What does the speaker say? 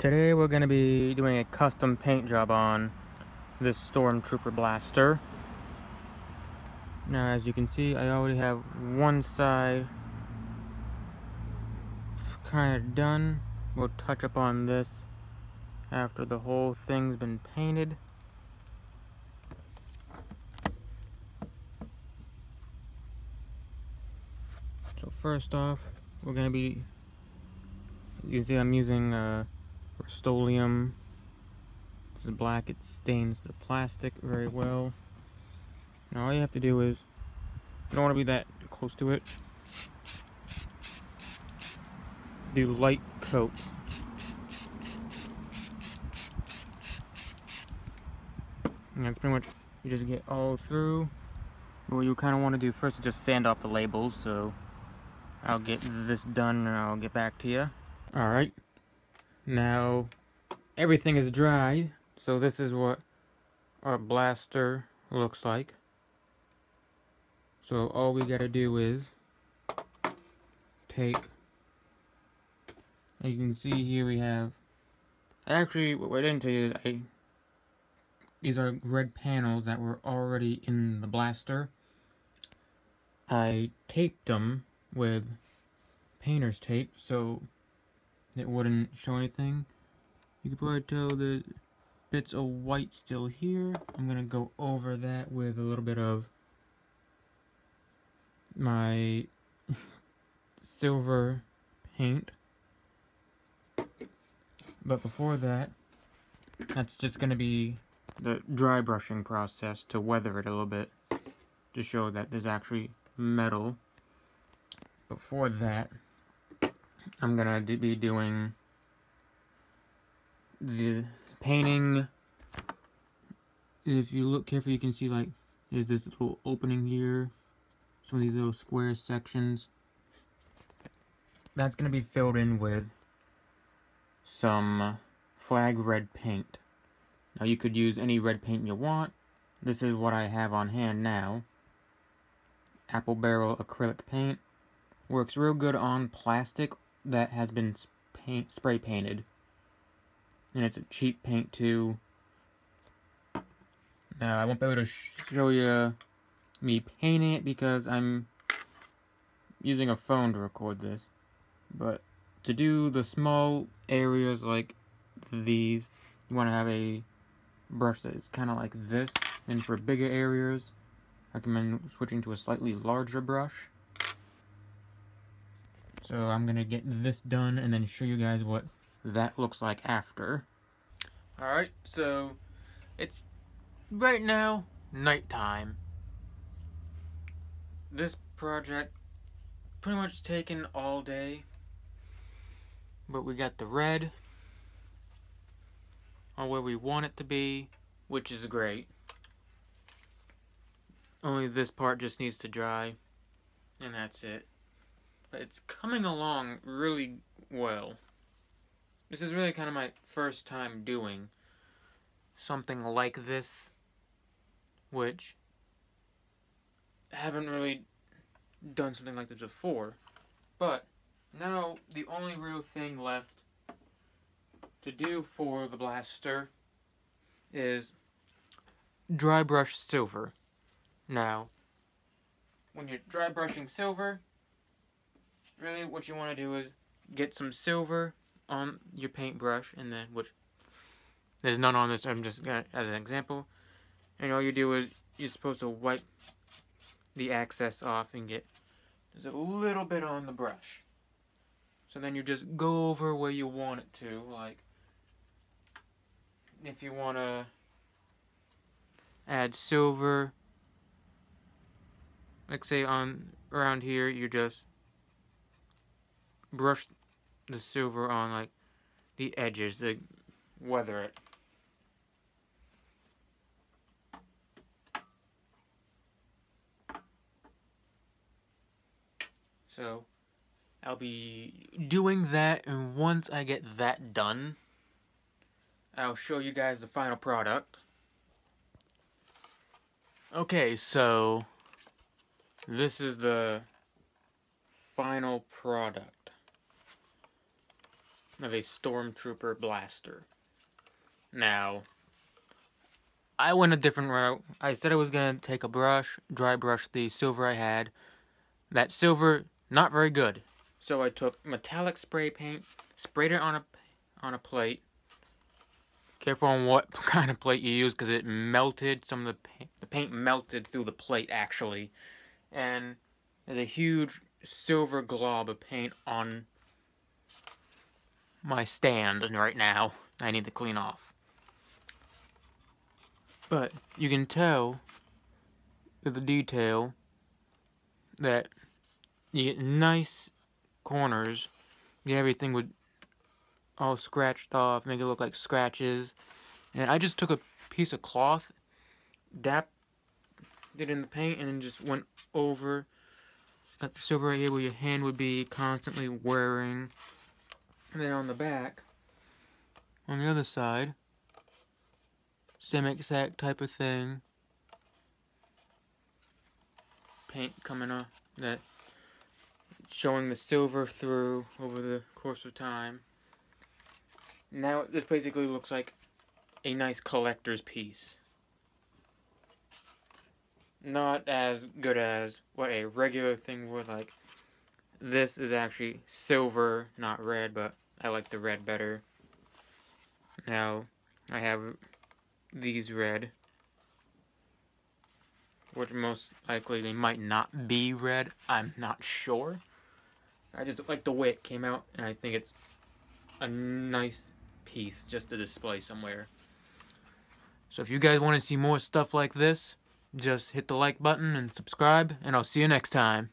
Today we're going to be doing a custom paint job on this Stormtrooper blaster. Now as you can see, I already have one side kind of done. We'll touch up on this after the whole thing's been painted. So first off, we're going to be, you see I'm using Rust-Oleum. This is black, it stains the plastic very well. Now all you have to do is, you don't want to be that close to it, do light coat. And that's pretty much, you just get all through. What you kind of want to do first is just sand off the labels, so I'll get this done and I'll get back to you. Alright, now everything is dried, so this is what our blaster looks like. So all we gotta do is take, as you can see here we have, actually what I didn't tell you is these are red panels that were already in the blaster. I taped them with painter's tape so it wouldn't show anything. You can probably tell the bits of white still here. I'm gonna go over that with a little bit of my silver paint. But before that, that's just gonna be the dry brushing process to weather it a little bit to show that there's actually metal. Before that, I'm gonna be doing the painting. If you look carefully, you can see like there's this little opening here, some of these little square sections. That's gonna be filled in with some flag red paint. Now you could use any red paint you want. This is what I have on hand now. Apple Barrel acrylic paint. Works real good on plastic that has been spray painted. And it's a cheap paint too. Now I won't be able to show you me painting it because I'm using a phone to record this. But to do the small areas like these, you want to have a brush that is kind of like this. And for bigger areas, I recommend switching to a slightly larger brush. So I'm gonna get this done and then show you guys what that looks like after. Alright, so it's right now nighttime. This project pretty much taken all day, but we got the red on where we want it to be, which is great. Only this part just needs to dry, and that's it. But it's coming along really well. This is really kind of my first time doing something like this, which I haven't really done something like this before. But now the only real thing left to do for the blaster is dry brush silver. Now, when you're dry brushing silver, really what you want to do is get some silver on your paintbrush, and then, which there's none on this, I'm just gonna, as an example, and all you do is you're supposed to wipe the excess off and get just a little bit on the brush. So then you just go over where you want it to, like if you want to add silver, like say on around here, you just brush the silver on like the edges to weather it. So I'll be doing that, and once I get that done, I'll show you guys the final product. Okay, so this is the final product. of a Stormtrooper blaster. Now, I went a different route. I said I was going to take a brush, dry brush the silver I had. That silver, not very good. So I took metallic spray paint, sprayed it on a plate. Careful on what kind of plate you use, because it melted. Some of the paint melted through the plate, actually. And there's a huge silver glob of paint on my stand right now. I need to clean off. But you can tell with the detail that you get nice corners. Yeah, everything would all scratched off, make it look like scratches. And I just took a piece of cloth, dapped it in the paint, and then just went over at the silver right here where your hand would be constantly wearing. And then on the back, on the other side, same exact type of thing. Paint coming off, that showing the silver through over the course of time. Now this basically looks like a nice collector's piece. Not as good as what a regular thing would. Like, this is actually silver, not red, but I like the red better. Now I have these red, which most likely they might not be red. I'm not sure. I just like the way it came out, and I think it's a nice piece just to display somewhere. So if you guys want to see more stuff like this, just hit the like button and subscribe, and I'll see you next time.